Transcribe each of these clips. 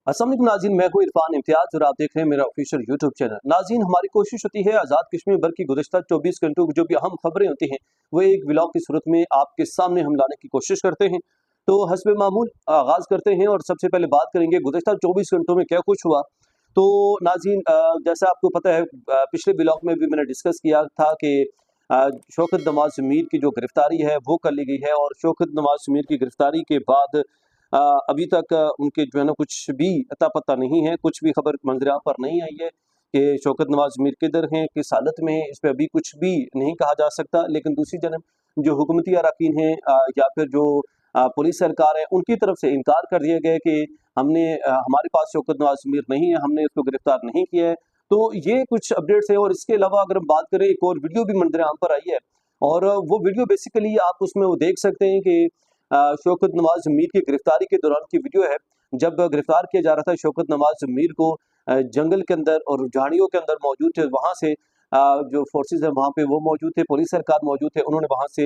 अस्सलाम वालेकुम नाज़रीन, मैं हूं इरफान इम्तियाज़ और आप देख रहे हैं मेरा ऑफिशियल यूट्यूब चैनल। नाज़रीन, हमारी कोशिश होती है आज़ाद कश्मीर भर की गुज़िश्ता 24 घंटों की जो भी अहम खबरें होती हैं वो एक व्लॉग की सूरत में आपके सामने हम लाने की कोशिश करते हैं। तो हस्बे मामूल आगाज़ करते हैं और सबसे पहले बात करेंगे गुज़िश्ता 24 घंटों में क्या कुछ हुआ। तो नाज़रीन, जैसा आपको पता है, पिछले व्लॉग में भी मैंने डिस्कस किया था कि शौकत नवाज़ मीर की जो गिरफ्तारी है वो कर ली गई है और शौकत नवाज़ मीर की गिरफ्तारी के बाद अ, अभी तक उनके जो है ना कुछ भी अता पता नहीं है, कुछ भी खबर मंजर-आम पर नहीं आई है कि शौकत नवाज़ मीर किधर हैं, किस हालत में हैं, इस पे अभी कुछ भी नहीं कहा जा सकता। लेकिन दूसरी जानब जो हुकूमती अरकान हैं या फिर जो पुलिस सरकार है, उनकी तरफ से इनकार कर दिया गया है कि हमारे पास शौकत नवाज़ मीर नहीं है, हमने उसको गिरफ्तार नहीं किया है। तो ये कुछ अपडेट्स हैं और इसके अलावा अगर हम बात करें, एक और वीडियो भी मंजर-आम पर आई है और वो वीडियो बेसिकली आप उसमें वो देख सकते हैं कि शौकत नवाज़ मीर की गिरफ्तारी के दौरान की वीडियो है। जब गिरफ्तार किया जा रहा था शौकत नवाज़ मीर को, जंगल के अंदर और झाड़ियों के अंदर मौजूद थे, वहाँ से जो फोर्सेस है वहाँ पे वो मौजूद थे, पुलिस सरकार मौजूद थे, उन्होंने वहाँ से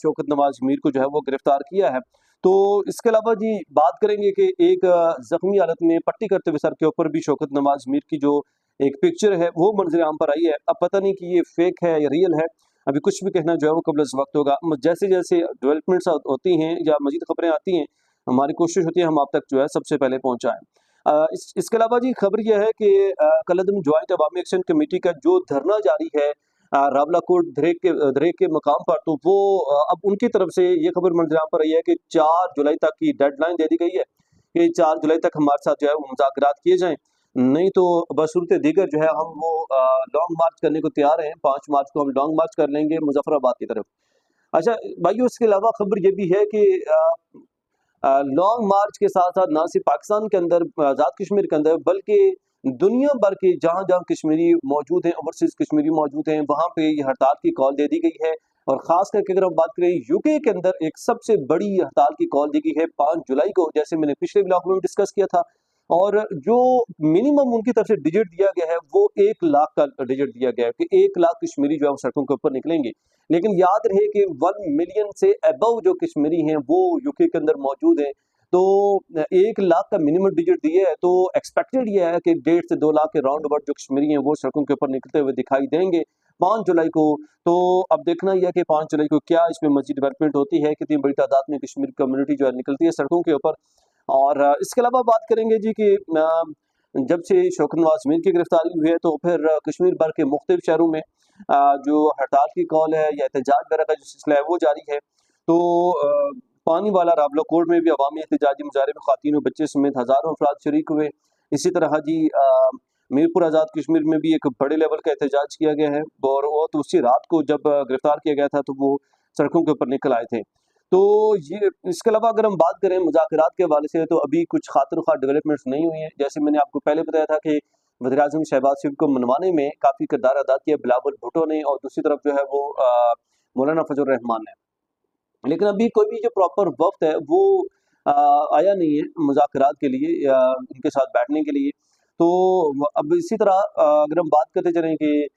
शौकत नवाज़ मीर को जो है वो गिरफ्तार किया है। तो इसके अलावा जी बात करेंगे कि एक ज़ख्मी हालत में पट्टी करते हुए सर के ऊपर भी शौकत नवाज़ मीर की जो एक पिक्चर है वो मंज़र-आम पर आई है। अब पता नहीं कि ये फेक है या रियल है, अभी कुछ भी कहना जो है वो कबल वक्त होगा। जैसे-जैसे डेवलपमेंट्स होती हैं या मज़ीद खबरें आती हैं, हमारी कोशिश होती है हम आप तक जो है सबसे पहले पहुँचाएँ। इसके अलावा जी खबर ये है कि कलअदम जॉइंट अवामी एक्शन कमेटी का जो धरना जारी है रावलाकोट धरेक के मकाम पर, तो वो अब उनकी तरफ से ये खबर मंजर-आम पर आई है कि 4 जुलाई तक की डेडलाइन दे दी गई है कि 4 जुलाई तक हमारे साथ जो है वो मुज़ाकरात किए जाएँ। नहीं तो बसूरत दीगर जो है हम वो लॉन्ग मार्च करने को तैयार हैं। 5 मार्च को हम लॉन्ग मार्च कर लेंगे मुज़फ़्फ़राबाद की तरफ। अच्छा भाइयों, इसके अलावा खबर ये भी है कि लॉन्ग मार्च के साथ-साथ ना सिर्फ पाकिस्तान के अंदर, आज़ाद कश्मीर के अंदर, बल्कि दुनिया भर के जहाँ-जहाँ कश्मीरी मौजूद हैं, ओवरसीज़ कश्मीरी मौजूद हैं, वहाँ पे ये हड़ताल की कॉल दे दी गई है। और ख़ास करके अगर हम बात करें यूके के अंदर एक सबसे बड़ी हड़ताल की कॉल दी गई है 5 जुलाई को, जैसे मैंने पिछले ब्लॉग में भी डिस्कस किया था। और जो मिनिमम उनकी तरफ से डिजिट दिया गया है वो 1 लाख का डिजिट दिया गया है कि 1 लाख कश्मीरी जो है वो सड़कों के ऊपर निकलेंगे। लेकिन याद रहे कि 1 मिलियन से अबव जो कश्मीरी हैं वो यूके के अंदर मौजूद हैं। तो 1 लाख का मिनिमम डिजिट दिया है, तो एक्सपेक्टेड ये है कि 1.5 से 2 लाख के राउंड अबाउट जो कश्मीरी हैं वो सड़कों के ऊपर निकलते हुए दिखाई देंगे 5 जुलाई को। तो अब देखना ये है कि 5 जुलाई को क्या इसमें मज़ीद डेवलपमेंट होती है, कितनी बड़ी तादाद में कश्मीर कम्युनिटी जो है निकलती है सड़कों के ऊपर। और इसके अलावा बात करेंगे जी कि जब से शौकत नवाज़ मीर की गिरफ्तारी हुई है तो फिर कश्मीर भर के मुख्तलिफ शहरों में जो हड़ताल की कॉल है या एहतजाज वगैरह का जो सिलसिला है वो जारी है। तो पानी वाला रावलाकोट में भी अवामी एहतजाजी मुजाहरे में ख़वातीन और बच्चे समेत हज़ारों अफराद शरीक हुए। इसी तरह जी मीरपुर आज़ाद कश्मीर में भी एक बड़े लेवल का एहतजाज किया गया है और वो तो उसी रात को जब गिरफ्तार किया गया था तो वो सड़कों के ऊपर निकल आए थे। तो ये इसके अलावा अगर हम बात करें मुज़ाकरात के हवाले से, तो अभी कुछ खातिर-ख़्वाह डेवलपमेंट्स नहीं हुई हैं। जैसे मैंने आपको पहले बताया था कि वज़ीर-ए-आज़म शहबाज शरीफ को मनवाने में काफ़ी किरदार अदा किया बिलावल भुट्टो ने और दूसरी तरफ जो है वो मौलाना फज़ल रहमान ने। लेकिन अभी कोई भी जो प्रॉपर वक़्त है वो अ, आया नहीं है मुज़ाकरात के लिए या उनके साथ बैठने के लिए। तो अब इसी तरह अगर हम बात करते चलें कि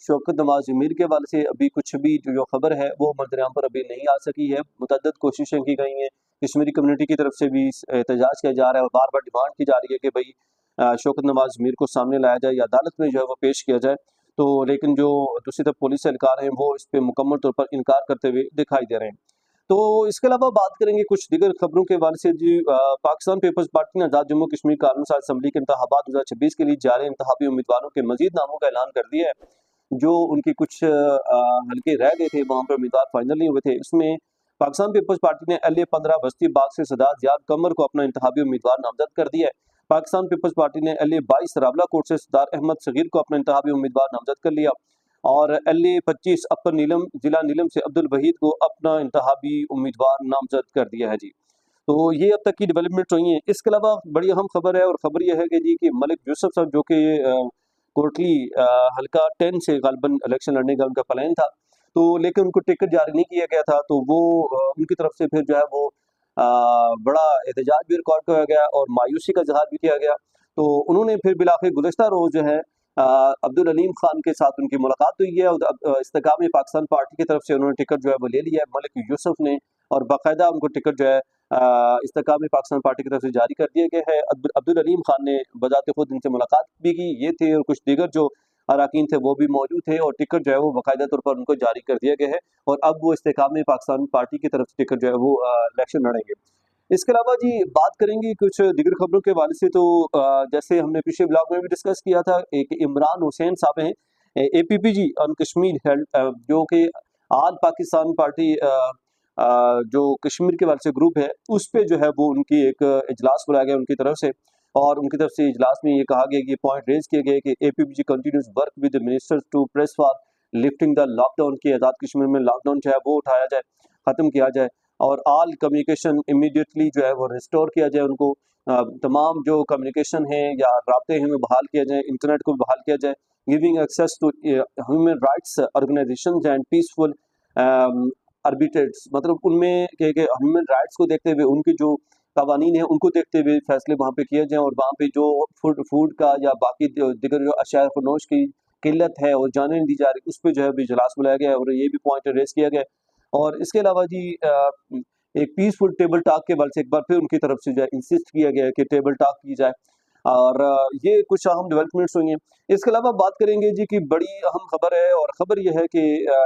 शौकत नवाज़ मीर के हवाले से अभी कुछ भी जो खबर है वो मंज़र-आम पर अभी नहीं आ सकी है। मुतअद्दिद कोशिशें की गई हैं, कश्मीरी कम्युनिटी की तरफ से भी एहतजाज किया जा रहा है और बार-बार डिमांड की जा रही है कि भई शौकत नवाज़ मीर को सामने लाया जाए या अदालत में जो है वो पेश किया जाए। तो लेकिन जो दूसरी तरफ पुलिस एहलकार हैं वो इस पे मुकम्मल तौर पर इनकार करते हुए दिखाई दे रहे हैं। तो इसके अलावा बात करेंगे कुछ दीगर खबरों के हवाले से जी। पाकिस्तान पीपल्स पार्टी ने आज़ाद जम्मू कश्मीर कानून साज असम्बली के इंतखाबात 2026 के लिए जारी इंतखाबी उम्मीदवारों के मजीद नामों का ऐलान कर दिया है। जो उनके कुछ हल्के रह गए थे वहाँ पर उम्मीदवार फाइनल नहीं हुए थे। इसमें पाकिस्तान पीपल्स पार्टी ने LA-15 बस्ती बाग से सदात ज़ियाद कमर को अपना इंतखाबी उम्मीदवार नामजद कर दिया है। पाकिस्तान पीपल्स पार्टी ने LA-22 रावलाकोट से सरदार अहमद सगीर को अपना इंतखाबी उम्मीदवार नामजद कर लिया और LA-25 अपर नीलम जिला नीलम से अब्दुल वहीद को अपना इंतखाबी उम्मीदवार नामजद कर दिया है जी। तो ये अब तक की डेवलपमेंट हुई हैं। इसके अलावा बड़ी अहम खबर है और खबर ये है कि जी कि मलिक यूसुफ साहब जो कि कोटली हल्का 10 से गालिबन इलेक्शन लड़ने का उनका प्लान था, तो लेकिन उनको टिकट जारी नहीं किया गया था, तो वो उनकी तरफ से फिर जो है वो बड़ा एहतजाज भी रिकॉर्ड किया गया और मायूसी का इज़हार भी किया गया। तो उन्होंने फिर बिलाखिर गुज़िश्ता रोज़ जो है अब्दुल अलीम खान के साथ उनकी मुलाकात हुई है और इस्तेकाम पाकिस्तान पार्टी की तरफ से उन्होंने टिकट जो है वो ले लिया है मलिक यूसुफ ने और बाकायदा उनको टिकट जो है इस्तेकाम में पाकिस्तान पार्टी की तरफ से जारी कर दिया गया है। अब्दुल अलीम खान ने बजाते खुद इनसे मुलाकात भी की, ये थे और कुछ दीगर जो अरकान थे वो भी मौजूद थे और टिकट जो है वो बाकायदा तौर पर उनको जारी कर दिया गया है और अब वो इस्तेकाम में पाकिस्तान पार्टी की तरफ से टिकट जो है वो इलेक्शन लड़ेंगे। इसके अलावा जी बात करेंगे कुछ दीगर खबरों के हवाले से, तो जैसे हमने पिछले ब्लॉग में भी डिस्कस किया था, एक इमरान हुसैन साहब हैं APPG ऑन कश्मीर जो कि आल पाकिस्तान पार्टी जो कश्मीर के वाले से ग्रुप है उस पे जो है वो उनकी एक इजलास बुलाया गया उनकी तरफ से और उनकी तरफ से इजलास में ये कहा गया कि पॉइंट रेज किए गए कि APPG continues work with ministers to press for lifting the lockdown, की आज़ाद कश्मीर में लॉकडाउन जो है वो उठाया जाए, ख़त्म किया जाए और ऑल कम्युनिकेशन इमीडिएटली जो है वो रिस्टोर किया जाए, उनको तमाम जो कम्युनिकेशन है या राब्ते हैं वो बहाल किया जाए, इंटरनेट को बहाल किया जाए, giving access to human rights organisations and peaceful arbitrates, मतलब उनमें के ह्यूमन राइट्स को देखते हुए उनकी जो कवानीन है उनको देखते हुए फैसले वहाँ पे किए जाएँ और वहाँ पे जो फूड का या बाकी दिगर जो अशाया फनोश की किल्लत है और जाने नहीं दी जा रही उस पर जो है भी इजलास बुलाया गया और ये भी पॉइंट रेस किया गया। और इसके अलावा जी एक पीसफुल टेबल टॉक के बल से एक बार फिर उनकी तरफ से जो है इंसिस्ट किया गया है कि टेबल टॉक की जाए और ये कुछ अहम डेवलपमेंट्स हुई हैं। इसके अलावा बात करेंगे जी कि बड़ी अहम खबर है और ख़बर यह है कि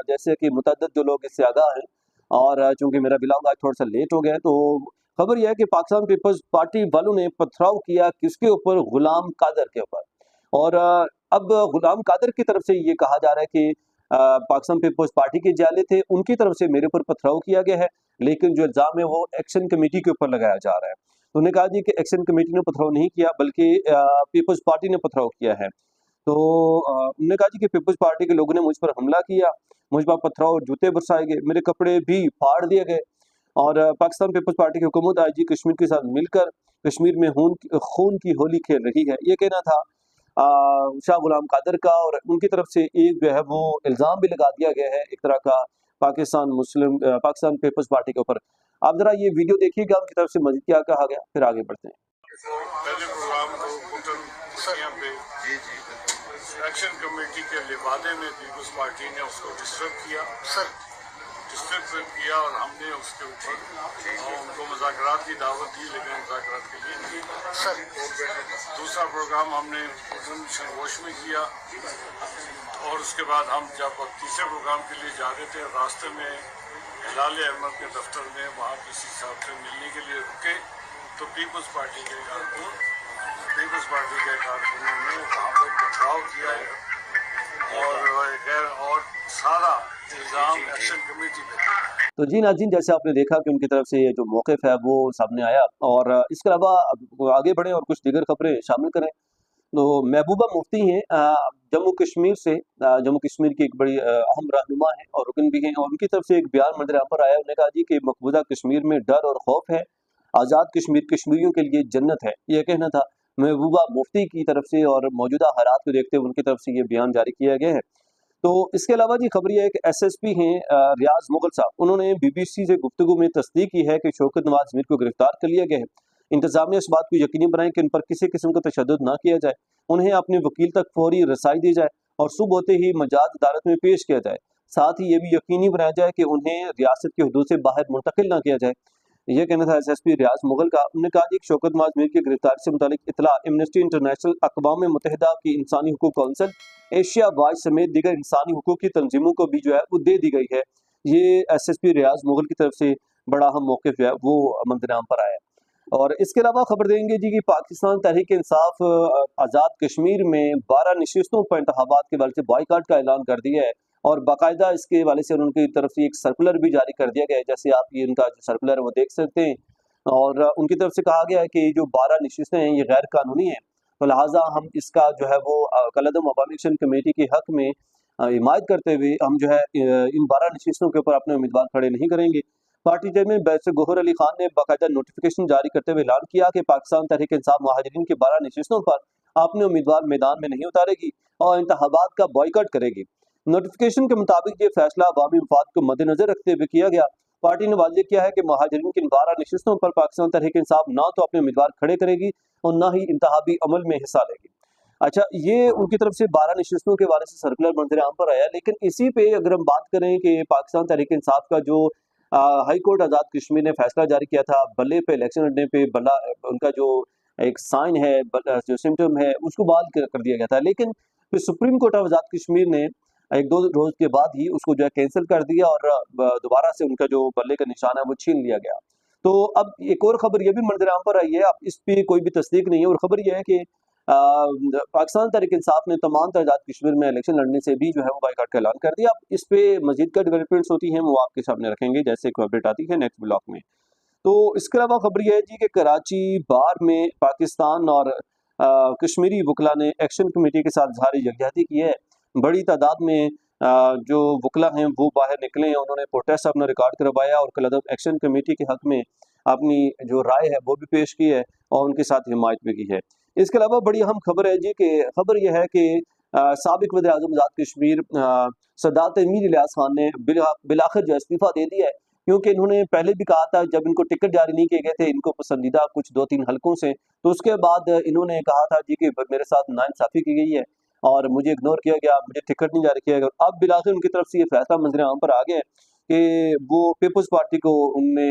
जैसे कि मुतअद्दिद जो लोग इससे आगाह हैं और चूँकि मेरा ब्लॉग आज थोड़ा सा लेट हो गया है, तो खबर यह है कि पाकिस्तान पीपल्स पार्टी वालों ने पथराव किया किसके ऊपर, गुलाम कादर के ऊपर। और अब गुलाम कादर की तरफ से ये कहा जा रहा है कि पाकिस्तान पीपल्स पार्टी के जाले थे, उनकी तरफ से मेरे ऊपर पथराव किया गया है, लेकिन जो इल्ज़ाम है वो एक्शन कमेटी के ऊपर लगाया जा रहा है। तो उन्होंने कहा जी कि एक्शन कमेटी ने पथराव नहीं किया बल्कि पीपल्स पार्टी ने पथराव किया है। तो उन्होंने कहा जी कि पीपल्स पार्टी के लोगों ने मुझ पर हमला किया, मुझ पर पथराव और जूते बरसाए गए, मेरे कपड़े भी फाड़ दिए गए और पाकिस्तान पीपल्स पार्टी की हुकूमत IG कश्मीर के साथ मिलकर कश्मीर में खून की होली खेल रही है, ये कहना था शाह गुलाम कादर का। और उनकी तरफ से एक जो है वो इल्ज़ाम भी लगा दिया गया है एक तरह का पाकिस्तान पीपल्स पार्टी के ऊपर। आप जरा ये वीडियो देखिएगा, उनकी तरफ से मजीद क्या कहा गया, फिर आगे बढ़ते हैं। पहले प्रोग्राम को एक्शन कमेटी के लिबादे में पीपल्स पार्टी ने उसको डिस्टर्ब किया और हमने उसके ऊपर उनको मुज़ाकरात की दावत दी, लेकिन मुज़ाकरात के लिए नहीं दूसरा प्रोग्राम हमने शनगोश में किया और उसके बाद हम जब तीसरे प्रोग्राम के लिए जा रहे थे रास्ते में हिलाल अहमद के दफ्तर में वहाँ किसी साहब से मिलने के लिए रुके तो पीपल्स पार्टी के कारकुनों ने वहाँ पर पथराव किया है और सारा इल्ज़ाम एक्शन कमेटी पे। तो जी नाज़रीन, जैसे आपने देखा कि उनकी तरफ से ये जो मौक़िफ़ है वो सामने आया और इसके अलावा आगे बढ़ें और कुछ दीगर खबरें शामिल करें। तो महबूबा मुफ्ती हैं जम्मू कश्मीर से, जम्मू कश्मीर की एक बड़ी अहम रहनुमा है और रुकन भी हैं और उनकी तरफ से एक बयान मंजर पर आया। उन्होंने कहा जी कि मकबूजा कश्मीर में डर और खौफ है, आज़ाद कश्मीर कश्मीरियों के लिए जन्नत है, यह कहना था महबूबा मुफ्ती की तरफ से और मौजूदा हालात को देखते हुए उनकी तरफ से ये बयान जारी किया गया है। तो इसके अलावा जी खबर यह है कि SSP हैं रियाज मुगल साहब, उन्होंने BBC से गुफ्तगू में तस्दीक की है कि शौकत नवाज मीर को गिरफ्तार कर लिया गया है। इंतजामिया इस बात को यकीनी बनाएं कि इन पर किसी किस्म का तशद्दुद ना किया जाए, उन्हें अपने वकील तक फौरी रसाई दी जाए और सुबह होते ही मजाज अदालत में पेश किया जाए। साथ ही ये भी यकीनी बनाया जाए कि उन्हें रियासत की हदूद से बाहर मुंतकिल ना किया जाए, यह कहना था SSP रियाज मुगल का। उन्होंने कहा कि शौकत नवाज मीर की गिरफ्तारी से मुतालिक इतला एमनेस्टी इंटरनेशनल, अक़वाम मुत्तहिदा की इंसानी हुकूक कौंसिल, एशिया वाच समेत दीगर इंसानी हुकूक की तंजीमों को भी जो है वो दे दी गई है। ये SSP रियाज मुगल की तरफ से बड़ा अहम मौक़िफ़ जो है वो मंजर-आम पर आया। और इसके अलावा खबर देंगे जी कि पाकिस्तान तहरीक इंसाफ आज़ाद कश्मीर में 12 नशिस्तों पर इंतखाबात के हवाले से बॉयकॉट का ऐलान कर दिया है और बाकायदा इसके हवाले से उनकी तरफ से एक सर्कुलर भी जारी कर दिया गया है, जैसे आप ये उनका जो सर्कुलर है वो देख सकते हैं। और उनकी तरफ से कहा गया है कि जो 12 नशिस्तें हैं ये गैर कानूनी हैं, तो लिहाजा हम इसका जो है वो कलअदम अवामी एक्शन कमेटी के हक़ में हिमायत करते हुए हम जो है इन 12 नशिस्तों के ऊपर अपने उम्मीदवार खड़े नहीं करेंगे। Party chairman barrister Gohar Ali Khan ने बाकायदा नोटिफिकेशन जारी करते हुए ऐलान किया कि पाकिस्तान तहरीक इंसाफ मुहाजिरीन की 12 नशिस्तों पर अपने उम्मीदवार मैदान में नहीं उतारेगी और इंतखाबात का बॉयकॉट करेगी। नोटिफिकेशन के मुताबिक ये फैसला अवामी मफाद को मद्देनजर रखते हुए किया गया। पार्टी ने वाज़ेह किया है कि मुहाजिरीन की इन 12 नशिस्तों पर पाकिस्तान तहरीक इंसाफ न तो अपने उम्मीदवार खड़े करेगी और न ही इंतखाबी अमल में हिस्सा लेगी। अच्छा, ये उनकी तरफ से 12 नशिस्तों के बारे से सर्कुलर मंजर आम पर आया, लेकिन इसी पे अगर हम बात करें कि पाकिस्तान तहरीक इंसाफ का जो हाई कोर्ट आज़ाद कश्मीर ने फैसला जारी किया था बल्ले पे इलेक्शन लड़ने पे बल्ला उनका जो एक साइन है जो सिम्टम है उसको बहाल कर दिया गया था, लेकिन फिर supreme court of Azad Kashmir ने एक दो रोज के बाद ही उसको जो है कैंसिल कर दिया और दोबारा से उनका जो बल्ले का निशान है वो छीन लिया गया। तो अब एक और खबर ये भी मंजर आम पर आई है, अब इस पे कोई भी तस्दीक नहीं है, और खबर ये है कि पाकिस्तान तहरीक इंसाफ ने तमाम आज़ाद कश्मीर में इलेक्शन लड़ने से भी जो है वो बाइकआउट का ऐलान कर दिया। अब इस पे मजीद क्या डेवलपमेंट्स होती हैं वो आपके सामने रखेंगे जैसे कोई अपडेट आती है नेक्स्ट ब्लॉक में। तो इसके अलावा खबर यह है जी कि कराची बार में पाकिस्तान और कश्मीरी वकला ने एक्शन कमेटी के साथ इजहार यकजहती की है। बड़ी तादाद में जो वकला हैं वो बाहर निकले हैं, उन्होंने प्रोटेस्ट अपना रिकॉर्ड करवाया और कलअदब एक्शन कमेटी के हक में अपनी जो राय है वो भी पेश की है और उनके साथ हिमायत भी की है। इसके अलावा बड़ी अहम खबर है जी कि खबर यह है कि साबिक वज़ीर-ए-आज़म आज़ाद कश्मीर सरदार तमीर इलियास खान ने बिलाखिर जो इस्तीफ़ा दे दिया है, क्योंकि इन्होंने पहले भी कहा था जब इनको टिकट जारी नहीं किए गए थे इनको पसंदीदा कुछ 2-3 हलकों से, तो उसके बाद इन्होंने कहा था जी कि मेरे साथ नाइंसाफ़ी की गई है और मुझे इग्नोर किया गया, मुझे टिकट नहीं जारी किया गया। अब बिलाखिर उनकी तरफ से ये फैसला मंजर आम पर आ गया है कि वो पीपल्स पार्टी को उनने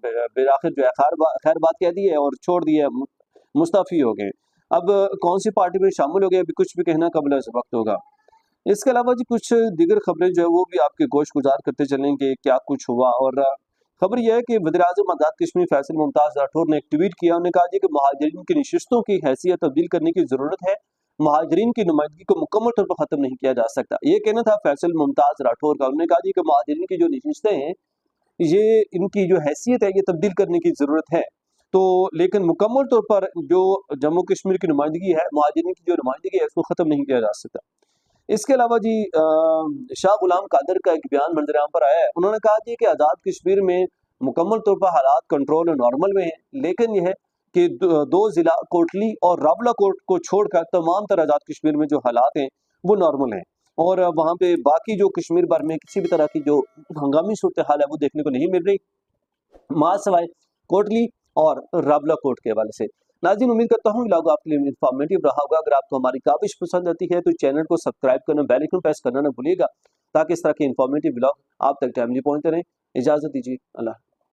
बिलाखिर जो है खैर बात कह दी है और छोड़ दी है, मुस्तफ़ी हो गए। अब कौन सी पार्टी में शामिल हो गए अभी कुछ भी कहना कबल इस वक्त होगा। इसके अलावा जी कुछ दीगर खबरें जो है वो भी आपके गोश गुजार करते चलेंगे क्या कुछ हुआ। और खबर यह है कि वज़ीर-ए-आज़म आज़ाद कश्मीर फैसल मुमताज़ राठौर ने एक ट्वीट किया, उन्होंने कहा जी कि महाजरीन की नशिस्तों की हैसियत तब्दील करने की ज़रूरत है, महाजरीन की नुमाइंदगी को मुकम्मल तौर पर ख़त्म नहीं किया जा सकता। ये कहना था फैसल मुमताज़ राठौर का। उन्होंने कहा जी कि महाजरीन की जो नशिस्तें हैं ये इनकी जो हैसियत है ये तब्दील करने की ज़रूरत है, तो लेकिन मुकम्मल तौर पर जो जम्मू कश्मीर की नुमाइंदगी है, महाजरीन की जो नुमाइंदगी है इसको ख़त्म नहीं किया जा सकता। इसके अलावा जी शाह गुलाम कादर का एक बयान मंजर आम पर आया है, उन्होंने कहा जी कि आज़ाद कश्मीर में मुकम्मल तौर पर हालात कंट्रोल और नॉर्मल में हैं, लेकिन यह है कि दो ज़िला कोटली और रावला कोट को छोड़कर तमाम तरह आज़ाद कश्मीर में जो हालात हैं वो नॉर्मल हैं और वहाँ पे बाकी जो कश्मीर भर में किसी भी तरह की जो हंगामी सूरत हाल है वो देखने को नहीं मिल रही, माँ सवाए कोटली और रावला कोट के हवाले से। नाज़रीन उम्मीद करता हूँ व्लॉग आपके लिए इन्फॉर्मेटिव रहा होगा। अगर आपको हमारी काविश पसंद आती है तो चैनल को सब्सक्राइब करना, बेल आइकन प्रेस करना ना भूलिएगा ताकि इस तरह के इन्फॉर्मेटिव व्लॉग आप तक टाइमली पहुँचते रहें। इजाज़त दीजिए, अल्लाह।